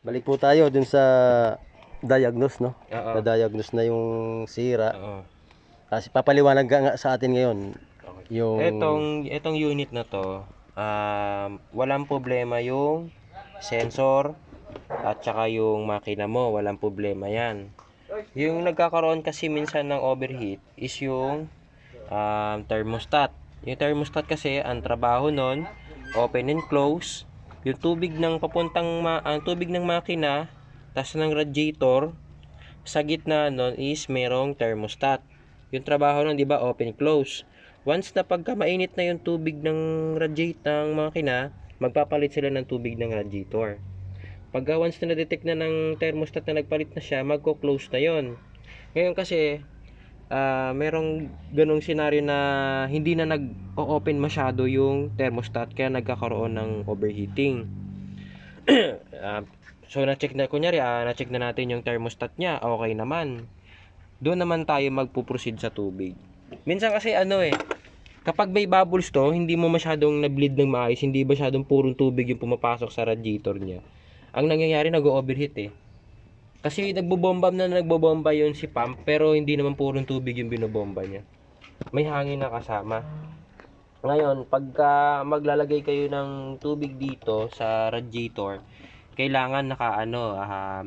Balik po tayo dun sa diagnose, no? Oo. Na-diagnose na yung sira. Oo. Kasi papaliwanag nga sa atin ngayon Okay. yung Etong unit na to, walang problema yung sensor at saka yung makina mo, walang problema yan. Yung nagkakaroon kasi minsan ng overheat is yung thermostat. Yung thermostat kasi, ang trabaho nun, open and close. Yung tubig ng tubig ng makina, tas ng radiator, sa gitna nun is merong thermostat. Yung trabaho nun, di ba, open close. Once na pagka mainit na yung tubig ng radiator ng makina, magpapalit sila ng tubig ng radiator. Pagka once na na-detect na ng thermostat na nagpalit na siya, magko-close na yon. Ngayon kasi, merong ganong senaryo na hindi na nag-open masyado yung thermostat kaya nagkakaroon ng overheating. So na-check na, kunyari, na-check na natin yung thermostat niya, okay naman. Doon naman tayo magpo-proceed sa tubig. Minsan kasi kapag may bubbles to, hindi mo masyadong na-bleed ng maayos, hindi masyadong purong tubig yung pumapasok sa radiator niya. Ang nangyayari, nag-overheat Kasi nagbobomba yun si pump, pero hindi naman purong tubig yung binobomba niya. May hangin na kasama. Ngayon, pagka maglalagay kayo ng tubig dito sa radiator, kailangan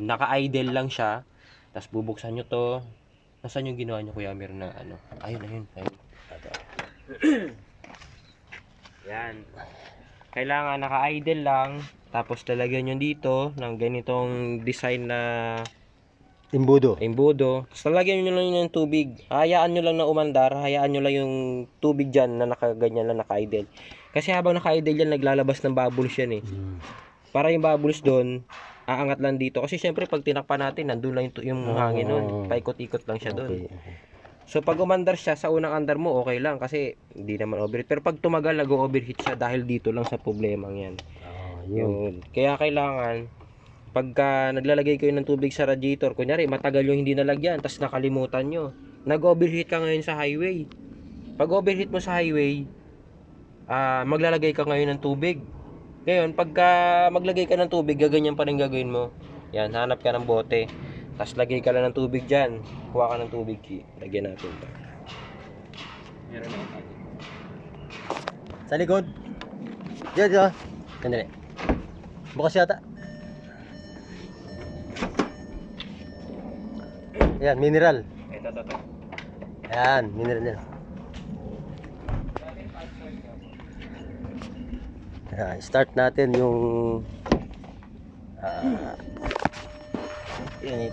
naka-idle lang siya. Tapos bubuksan nyo to. Nasaan yung ginawa nyo, Kuya Amir, na Ayun. Yan. Kailangan naka-idle lang. Tapos lalagyan nyo dito ng ganitong design na imbudo. Tapos lalagyan nyo lang ng tubig. Hayaan nyo lang na umandar. Hayaan nyo lang yung tubig dyan na nakaganyan lang, naka-idle. Kasi habang naka-idle yan, naglalabas ng bubbles yan Para yung bubbles doon, aangat lang dito. Kasi syempre pag tinakpan natin, nandun lang yung hangin nun. Paikot-ikot lang siya doon. Okay. So pag umandar siya, sa unang andar mo, okay lang. Kasi hindi naman overheat. Pero pag tumagal, nag-overheat siya dahil dito lang sa problemang yan. Yun. Kaya kailangan, pagka naglalagay kayo ng tubig sa radiator, kunyari matagal yung hindi nalagyan, tapos nakalimutan nyo, nag-overheat ka ngayon sa highway. Pag overheat mo sa highway, maglalagay ka ngayon ng tubig. Ngayon, pagka maglagay ka ng tubig, gaganyan pa rin gagawin mo. Yan, hanap ka ng bote. Tapos lagay ka lang ng tubig dyan. Kuha ka ng tubig. Lagyan natin ito. Meron na. Sa likod. Diyan. Sandali. Bukas yata. Ayan, mineral. Ito. Ayan, mineral yan. Start natin yung unit.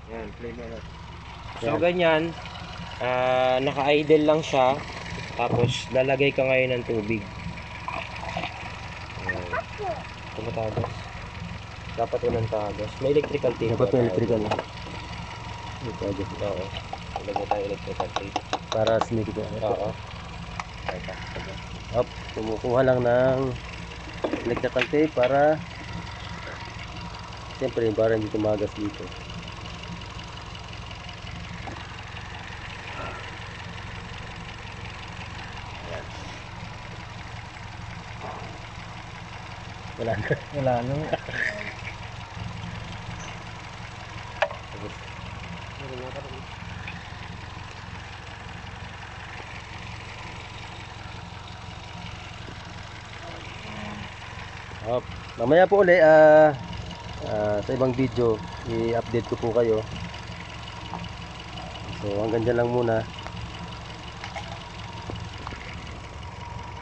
Yan, play mo na. So ganyan, naka-idle lang siya. Tapos lalagay ka ngayon ng tubig. Tumatagas. Dapat unang tagas. May electrical tape. Dapat may electrical. Oo. Ilagay tayo electrical tape. Para sumikip na. Oo. Up, kumukuha lang ng electrical tape para siyempre para hindi tumagas dito. Wala na. Mamaya po uli sa ibang video i-update ko po kayo. So hanggang dyan lang muna.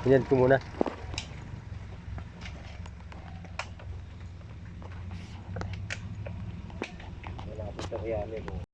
Ganyan ko muna.